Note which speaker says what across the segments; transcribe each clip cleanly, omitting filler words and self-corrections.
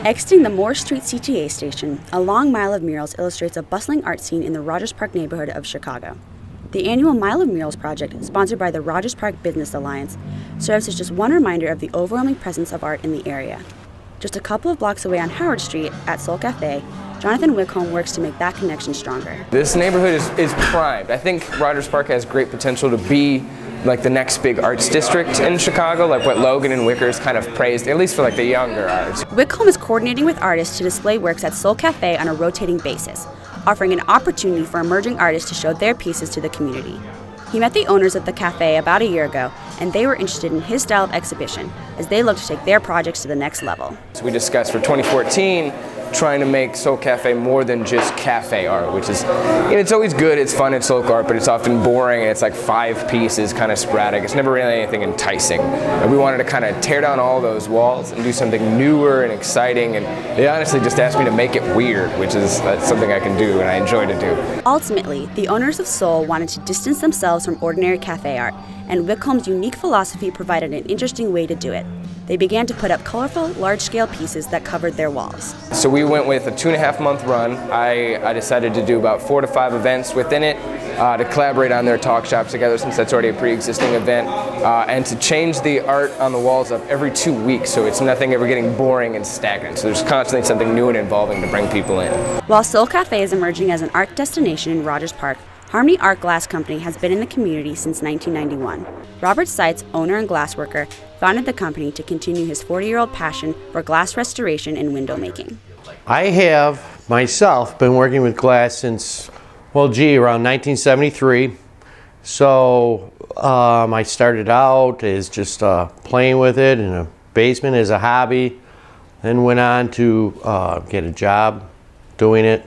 Speaker 1: Exiting the Moore Street CTA station, a long mile of murals illustrates a bustling art scene in the Rogers Park neighborhood of Chicago. The annual Mile of Murals project, sponsored by the Rogers Park Business Alliance, serves as just one reminder of the overwhelming presence of art in the area. Just a couple of blocks away on Howard Street at Soul Cafe, Jonathan Wickholm works to make that connection stronger.
Speaker 2: This neighborhood is primed. I think Rogers Park has great potential to be like the next big arts district in Chicago, like what Logan and Wickers kind of praised, at least for like the younger arts.
Speaker 1: Wickholm is coordinating with artists to display works at Soul Cafe on a rotating basis, offering an opportunity for emerging artists to show their pieces to the community. He met the owners of the cafe about a year ago, and they were interested in his style of exhibition as they look to take their projects to the next level.
Speaker 2: So we discussed for 2014 trying to make Soul Cafe more than just cafe art, which is, it's always good, it's fun, it's folk art, but it's often boring and it's like 5 pieces, kind of sporadic. It's never really anything enticing. And we wanted to kind of tear down all those walls and do something newer and exciting, and they honestly just asked me to make it weird, that's something I can do and I enjoy to do.
Speaker 1: Ultimately, the owners of Soul wanted to distance themselves from ordinary cafe art, and Wickholm's unique philosophy provided an interesting way to do it. They began to put up colorful, large-scale pieces that covered their walls.
Speaker 2: So we went with a 2.5-month run. I decided to do about 4 to 5 events within it to collaborate on their talk shops together, since that's already a pre-existing event, and to change the art on the walls up every 2 weeks, so it's nothing ever getting boring and stagnant. So there's constantly something new and involving to bring people in.
Speaker 1: While Soul Cafe is emerging as an art destination in Rogers Park, Harmony Art Glass Company has been in the community since 1991. Robert Seitz, owner and glassworker, founded the company to continue his 40-year-old passion for glass restoration and window making.
Speaker 3: I have myself been working with glass since, around 1973. So I started out as just playing with it in a basement as a hobby, then went on to get a job doing it,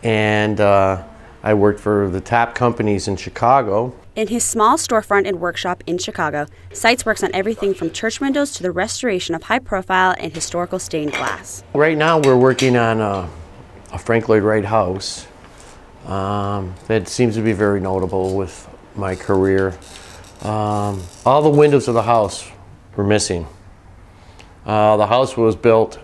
Speaker 3: and I worked for the top companies in Chicago.
Speaker 1: In his small storefront and workshop in Chicago, Seitz works on everything from church windows to the restoration of high-profile and historical stained glass.
Speaker 3: Right now we're working on a Frank Lloyd Wright house that seems to be very notable with my career. All the windows of the house were missing. The house was built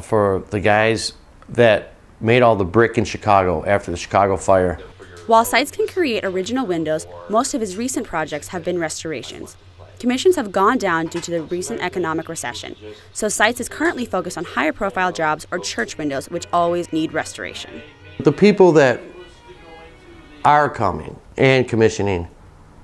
Speaker 3: for the guys that made all the brick in Chicago after the Chicago fire.
Speaker 1: While Seitz can create original windows, most of his recent projects have been restorations. Commissions have gone down due to the recent economic recession, so Seitz is currently focused on higher profile jobs or church windows, which always need restoration.
Speaker 3: The people that are coming and commissioning,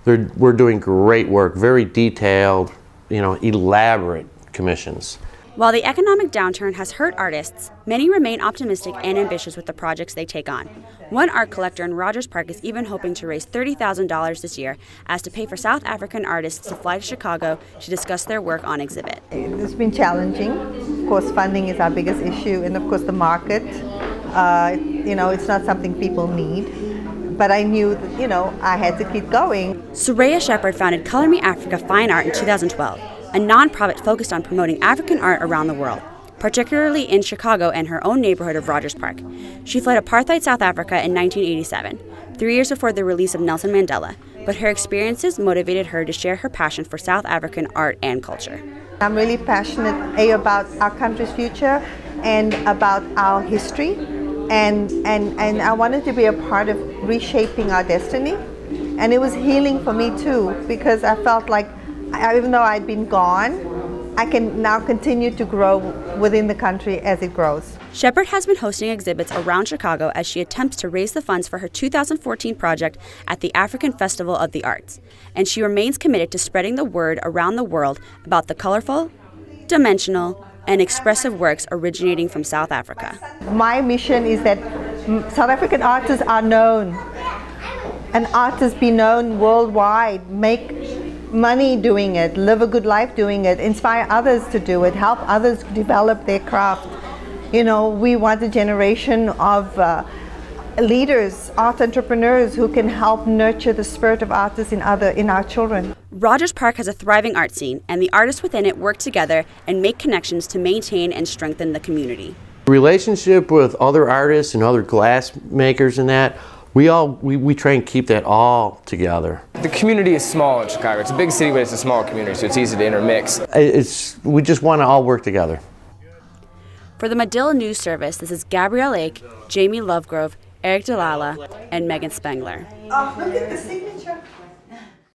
Speaker 3: we're doing great work, very detailed, elaborate commissions.
Speaker 1: While the economic downturn has hurt artists, many remain optimistic and ambitious with the projects they take on. One art collector in Rogers Park is even hoping to raise $30,000 this year as to pay for South African artists to fly to Chicago to discuss their work on exhibit.
Speaker 4: It's been challenging. Of course, funding is our biggest issue, and of course the market. It's not something people need. But I knew that, I had to keep going.
Speaker 1: Soraya Shepard founded Color Me Africa Fine Art in 2012. A nonprofit focused on promoting African art around the world, particularly in Chicago and her own neighborhood of Rogers Park. She fled apartheid South Africa in 1987, 3 years before the release of Nelson Mandela, but her experiences motivated her to share her passion for South African art and culture.
Speaker 4: I'm really passionate, about our country's future and about our history, and I wanted to be a part of reshaping our destiny. And it was healing for me too, because I felt like even though I'd been gone, I can now continue to grow within the country as it grows.
Speaker 1: Shepard has been hosting exhibits around Chicago as she attempts to raise the funds for her 2014 project at the African Festival of the Arts. And she remains committed to spreading the word around the world about the colorful, dimensional, and expressive works originating from South Africa.
Speaker 4: My mission is that South African artists are known, and artists be known worldwide, make money doing it, live a good life doing it, inspire others to do it, help others develop their craft. We want a generation of leaders, art entrepreneurs who can help nurture the spirit of artists in our children.
Speaker 1: Rogers Park has a thriving art scene, and the artists within it work together and make connections to maintain and strengthen the community.
Speaker 3: Relationship with other artists and other glass makers and that, we try and keep that all together.
Speaker 2: The community is small in Chicago. It's a big city, but it's a small community, so it's easy to intermix.
Speaker 3: We just want to all work together.
Speaker 1: For the Medill News Service, this is Gabrielle Ake, Jamie Lovegrove, Eric Delala, and Megan Spengler.
Speaker 4: Oh, look at the signature.